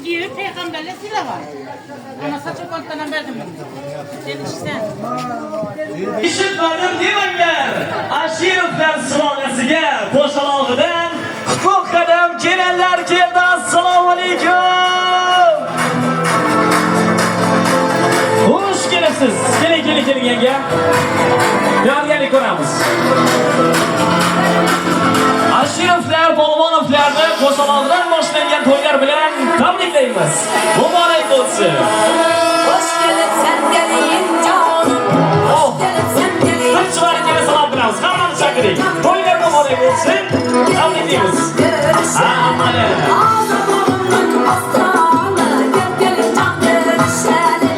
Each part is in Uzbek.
Giyip peygamberle silah var. Ama saçı kontana verdim. Gelişsen. Işıtmadım demanglar. Ashirovlar silolasiga qo'shilog'idan huquq qadam kelinlar keldi. Assalomu alaykum. Xush kelibsiz. Keling yanga. Tayyorgarlik ko'ramiz. Ashirovlar, polvonovlarni qo'shilog'idan boshlangan to'ylar bilan tabriklaymiz. Muborak bo'lsin. Hoş gelip sen gelin canım. Hoş gelip sen gelin. Hadi şuvarıkene salam bilamiz. Hammanı chaqiring. To'ylar muborak bo'lsin. Tabriklaymiz. Amale. Ağzımın aslanı. Gel gelin can görüşelim.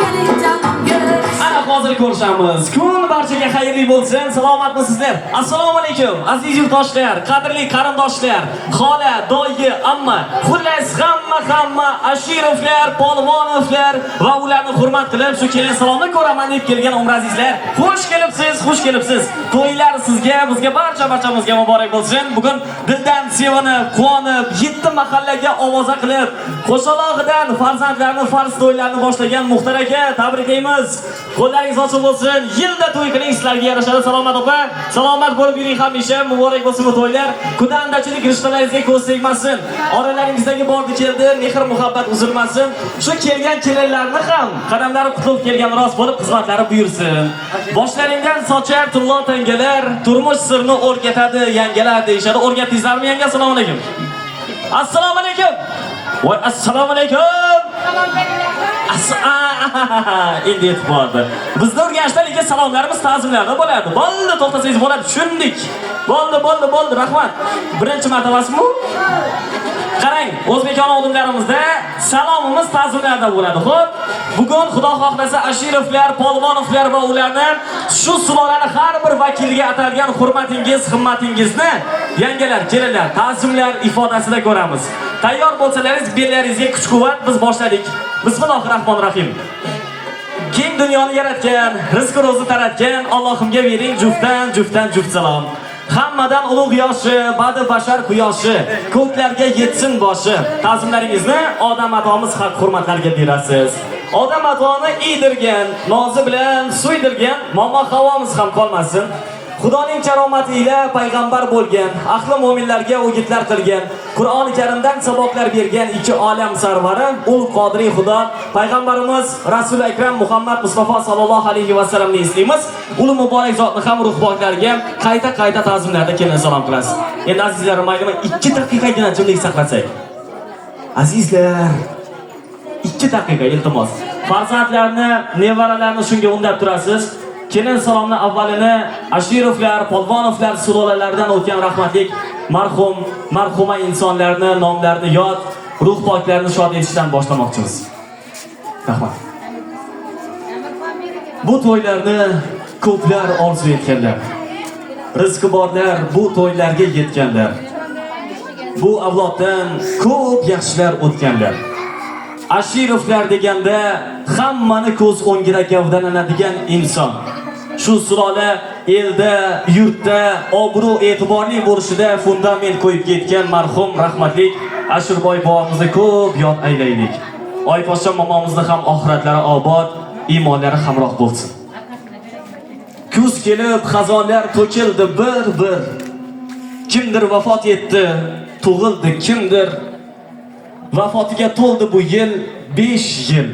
Gelin canım görüşelim. Ana hozir ko'rishamiz. Kun barchaga xayrli bo'lsin. Salomatmisizlar? Assalomu alaykum. Aziz yurtdoshlar, qadrli qarindoshlar, xola, doyi, amma, xullas hamma Ashirovlar, polvonovlar va ularni hurmat qilib shu kelin salomni ko'raman deb kelgan umr azizlar. Xush kelibsiz. To'ylar sizga, bizga barchamizga muborak bo'lsin. Bugun dildan sevinib, quvonib, 7 mahallaga ovoza qilib, qo'shalog'idan farzandlarni farz to'ylarini boshlagan Muxtar aka tabriklaymiz. Qo'llaringiz ochiq bo'lsin. Yilda to'y qiling, sizlarga yarashadi. Salomat opa, salomat bo'lib yuring hamisha. Muborak bo'lsin bu to'ylar. Kudandachilik rishtalaringizga ko'z tegmasin. Oralaringizdagi bordi keldi, mehr muhabbat uzilmasin. Shu kelgan kelinlarni ham qadamlari qutlug' kelgan rost bo'lib, xizmatlari buyursin. Boshlaringdan sochar turlo tangalar, turmush sirni o'rgatadi yangalar deyshadi. O'rgatdingizlarmi yanga? Assalomu alaykum. Assalomu alaykum. Voy assalomu alaykum. Endi yetib bordi. Bizda Urganchda lekin salomlarimiz ta'zimlarda bo'ladi. Bo'ldi, to'xtasangiz bo'ladi, tushundik. Bo'ldi, rahmat. Birinchi martabasimi? Qarang, o'zbekona odamlarimizda salomimiz ta'zimlarda bo'ladi. Xo'p, bugun Xudo xohlasa Ashirovlar, polvonovlar va ularni shu sulolani har bir vakiliga atalgan hurmatingiz, himmatingizni yangalar, kelinlar, ta'zimlar ifodasida ko'ramiz. Tayyor bo'lsalaringiz, bellaringizga kuch-quvvat, biz boshladik. Bismillahirrohmanirrohim. Keng dunyoni yaratgan, rizq ro'zi taratgan Allohimga bering juft salom. Hammadan ulug' yoshi, badi bashar quyoshi, ko'klarga yetsin boshi. Ta'zimlaringizni odam atomiz haq hurmatlarga berasiz. Odam atoni iydirgan, nozi bilan suydirgan momo havomiz ham qolmasin. Xudoning karomati ila payg'ambar bo'lgan, ahli mu'minlarga o'gitlar qilgan, Qur'oni Karimdan saboqlar bergan iki olam sarvari, ul qodiri Xudo, payg'ambarimiz Rasul Akram Muhammad Mustafa sallallohu alayhi va sallamni eslaymiz. Uli muborak zotni ham ruh poklariga qayta ta'zimlarda kelin salom qilasiz. Endi azizlarim, maylimi 2 daqiqagina jimlik saqlasak. Azizlar, 2 daqiqa iltimos. Farzandlarni, nevaralarni shunga undab turasiz. Kelin salomni avvalini Ashirovlar, polvonovlar sulolalaridan o'tgan rahmatlik marhuma insonlarni nomlarini yod, ruh poklarini shod etishdan boshlamoqchimiz. Rahmat. Bu to'ylarni ko'plar orzu etganlar. Rizqi borlar bu to'ylarga yetganlar. Bu avloddan ko'p yaxshilar o'tganlar. Ashirovlar deganda hammani ko'z o'ngida gavdalanadigan inson. Shu sulola elda, yurtda obro' e'tiborli bo'lishida fundament qo'yib ketgan marhum rahmatlik Ashurboy bobomizni ko'p yod aylaylik. Oyposhsha momomizni ham oxiratlari obod, iymonlari hamroh bo'lsin. Kuz kelib xazonlar to'kildi bir. Kimdir vafot etdi, tug'ildi kimdir. Vafotiga to'ldi bu yil 5 yil.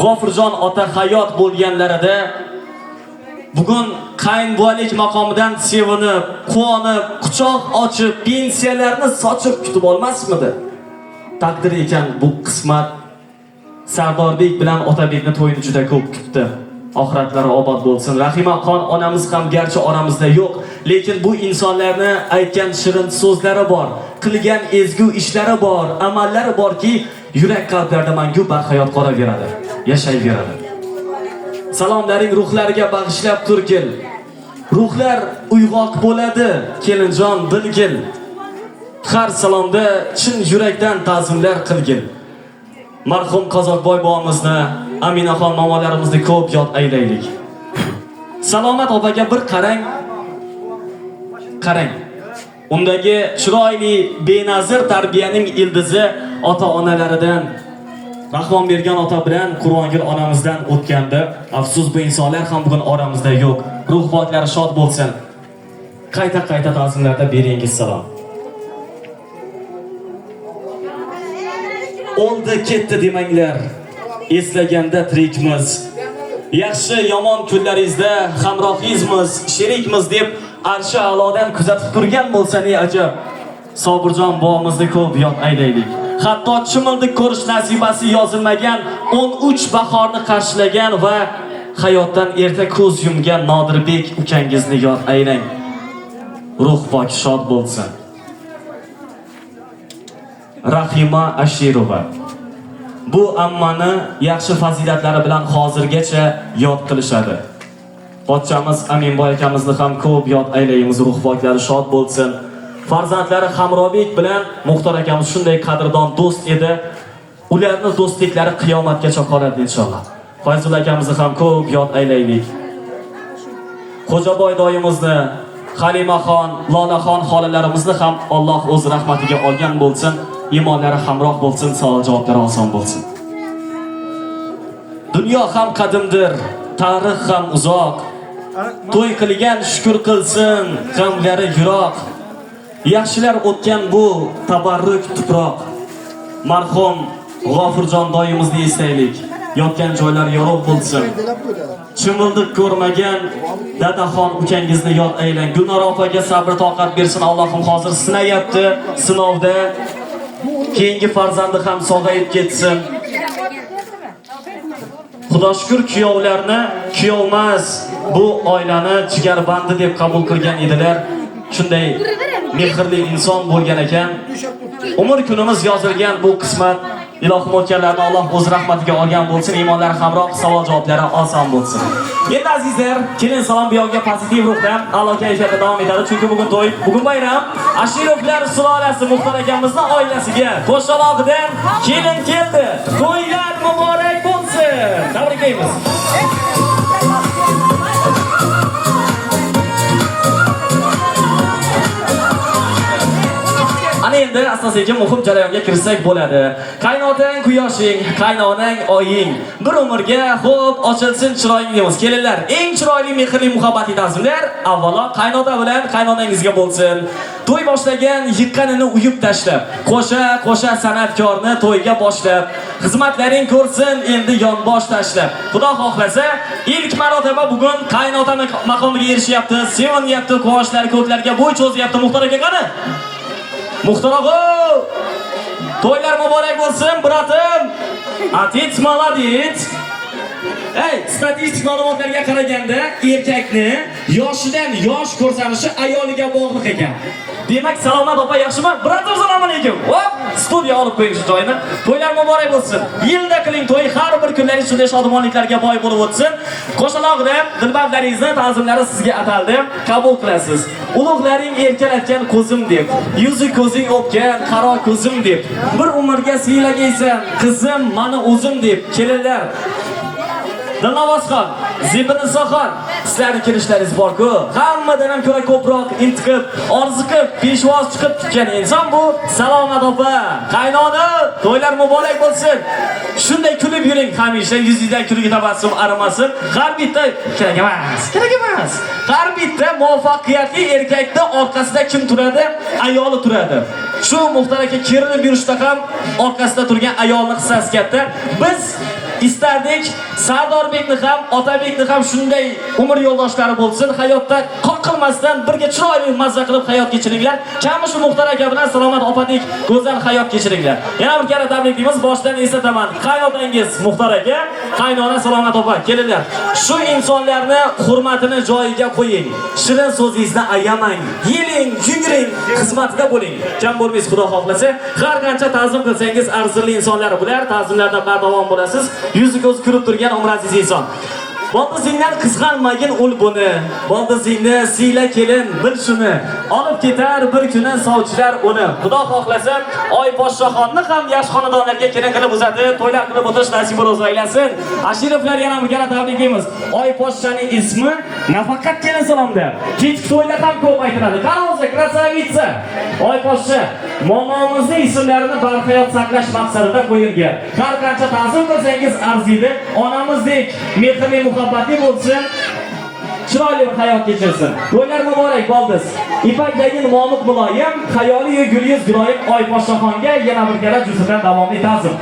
G'ofirjon ota hayot bo'lganlarida bugun qaynbo'lik maqomidan sevinib, quvonib, quchoq ochib, pensiyalarni sochib kutib olmasmidi? Taqdir ekan bu qismat. Sardorbek bilan Otabekni to'yini juda ko'p kutdi. Oxiratlari obod bo'lsin. Rahimaxon onamiz ham garchi oramizda yo'q, lekin bu insonlarni aytgan shirin so'zlari bor, qilgan ezgu ishlari bor, amallari borki, yurak qalblarda mangu barhayot qolaveradi, yashayveradi. Salomlaring ruhlariga bag'ishlab turgil. Ruhlar uyg'oq bo'ladi, kelinjon bilgil. Har salomda chin yurakdan ta'zimlar qilgil. Marhum Qozoqboy bobomizni, Aminaxon momolarimizni ko'p yod aylaylik. Salomat opaga bir qarang. Qarang. Undagi chiroyli, benazir tarbiyaning ildizi ota-onalaridan, Rahmon bergan ota bilan Qur'ongul onamizdan o'tgandi. Afsus, bu insonlar ham bugun oramizda yo'q. Ruh poklari shod bo'lsin. Qayta ta'zimlarda beringiz salom. O'ldi ketdi demanglar, eslaganda tirikmiz. Yaxshi yomon kunlaringizda hamrohingizmiz, sherikmiz deb arshi a'lodan kuzatib turgan bo'lsa ne ajab. Sobirjon bobomizni ko'p yod aylaylik. Hatto chimildiq ko'rish nasibasi yozilmagan 13 bahorni qarshilagan va hayotdan erta ko'z yumgan Nodirbek ukangizni yod aylang. Ruh pok shod bo'lsin. Rahima Ashirova. Bu ammani yaxshi fazilatlari bilan hozirgacha yod qilishadi. Pochchamiz Aminboy akamizni ham ko'p yod aylaymiz, ruh poklari shod bo'lsin. Farzandlari Hamrobek bilan Muxtor akamiz shunday qadrdon do'st edi. Ularning do'stliklari qiyomatgacha qoladi inshaalloh. Fayzul akamizni ham ko'p yod aylaylik. Xo'jaboy doyimizni, Halimaxon, Lolaxon xolalarimizni ham Alloh o'z rahmatiga olgan bo'lsin. Iymonlari hamroh bo'lsin, savol javoblari oson bo'lsin. Dunyo ham qadimdir, tarix ham uzoq. To'y qilgan shukr qilsin, g'amlari yiroq. Yaxshilar o'tgan bu tabarruk tuproq. Marhum G'ofurjon doyimizni eslaylik. Yotgan joylar yorug' bo'lsin. Chimildiq ko'rmagan dadaxon ukangizni yod aylang. Gulnor opaga sabr toqat bersin. Allohim hozir sinayapti, sinovda. Keyingi farzandi ham sog'ayib ketsin. Xudo shukr kuyovlarni kuyovmas bu oilani jigarbandi deb qabul qilgan edilar. Shunday mehrli inson bo'lgan ekan. Umr kunimiz yozilgan bu qismat. Ilohim o'tganlarni Alloh o'z rahmatiga olgan bo'lsin. Iymonlari hamroh, savol javoblari oson bo'lsin. Endi azizlar, kelin salom bu yoqqa pozitiv ruhda a'lo kayfiyatda davom etadi. Chunki bugun to'y, bugun bayram. Ashirovlar sulolasi Muxtor akamizning oilasiga qo'shalog'idan kelin keldi. To'ylar muborak bo'lsin. Tabriklaymiz. Ana endi asosiy muhim jarayonga kirsak bo'ladi. Qaynotang quyoshing, qaynonang oying. Bir umrga xo'p ochilsin chiroying deymiz. Kelinlar, eng chiroyli mehrli muhabbatli ta'zimlar avvalo qaynota bilan qaynonangizga bo'lsin. To'y boshlagan yiqqanini uyib tashlab, qo'sha san'atkorni to'yga boshlab, xizmatlaring ko'rsin endi yonbosh tashlab. Xudo xohlasa, ilk marotaba bugun qaynota maqomiga erishyapti, sevonyapti, quvonchlar ko'klarga bo'y cho'zyapti. Muxtor aka qani? Muxtor og'a, to'ylar muborak bo'lsin, bratim. Atit молодец. Statistik ma'lumotlarga qaraganda erkakni yoshidan yosh ko'rsanishi ayoliga bog'liq ekan. Demak, Salomat opa yaxshimi? Bratim, assalomu alaykum. Hop, studiya olib qo'ying shu joyni. To'ylar muborak bo'lsin. Yilda qiling to'y, har bir kunlaringiz shunday shodomonliklarga boy bo'lib o'tsin. Qo'shalog'ida dilbandlaringizni ta'zimlari sizga ataldi. Qabul qilasiz. Ulug'laring erkalatgan ko'zim deb, yuzi ko'zing o'pgan qaro ko'zim deb, bir umrga siylagaysan qizim mani o'zim deb. Kelinlar, Dilnavozxon, Zibinisoxon, sizlarning kelishlaringiz bor-ku, hammadan ham ko'ra ko'proq intiqib, orziqib, peshvoz chiqib tutgan inson bu Salomat opa. Qaynona, to'ylar muborak bo'lsin. Shunday kulib yuring hamisha, yuzingizdan kulgi tabassum arimasin. Har bitta kerak emas. Har bitta muvaffaqiyatli erkakda orqasida kim turadi? Ayoli turadi. Shu Muxtor aka kerilib yurishda ham orqasida turgan ayolning hissasi katta. Biz istardik Sardorbekni ham, Otabekni ham shunday umr yo'ldoshlari bo'lsin, hayotda qoqilmasdan birga chiroyli mazza qilib hayot kechiringlar. Kami shu Muxtor aka bilan Salomat opadik go'zal hayot kechiringlar. Yana bir karra tabriklaymiz. Boshdan eslataman. Qaynotangiz Muxtor aka, qaynona Salomat opa kelinglar. Shu insonlarni hurmatini joyiga qo'ying. Shirin so'zingizni ayamang. Yeling, yuguring, xizmatida bo'ling. Jam bo'lmaysiz, Xudo xohlasa. Har qancha ta'zim qilsangiz arzirli insonlar bular, ta'zimlarda bardavom bo'lasiz. Yuzi ko'z ko'rib turgan umr aziz inson. Boldizingdan qizg'anmagin ul buni. Boldizingni siyla kelin, bil shuni. Olib ketar bir kuni sovchilar uni. Xudo xohlasa, Oy podshoxonni ham yosh xonadonlarga kelin qilib uzatib, to'ylar qilib o'tish nasib bo'lsa aylasin. Ashirovlar yana bir karra tabriklaymiz. Oy podshoning ismi nafaqat kelin salomda, kechki to'yda ham ko'p aytiladi. Qanday krasavitsa. Oy podsho, momomizning ismlarini barhayot saqlash maqsadida qo'yilgan. Har qancha ta'zim qilsangiz arziydi. Onamizdek mehrli muhabbatli bo'lsin, chiroyli bir hayot kechirsin. To'ylar muborak bo'ldiz. Ipakdagi Mo'mid muloyim, xayoliy gulyuz giroyim Oy podshoxonga yana bir karra juzidan davomli ta'zim.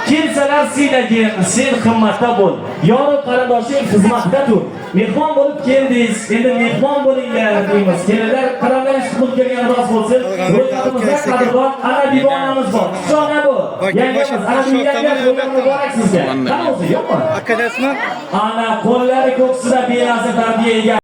Kelsalar siylagin, sen qimmatda bo'l. Yorib qarindoshing xizmatida tur. Mehmon bo'lib keldingiz, endi mehmon bo'linglar deymiz. Kelinlar qarindosh qilib kelgan rost bo'lsin. Ro'yxatimizda qadrdon ana bibonamiz bor. Shona bu. Yangamiz ana uylangan to'ylar muborak sizga. Qani o'zi yo'qmi? Akadasmi? Ana qo'llari ko'ksida benazir tarbiyaga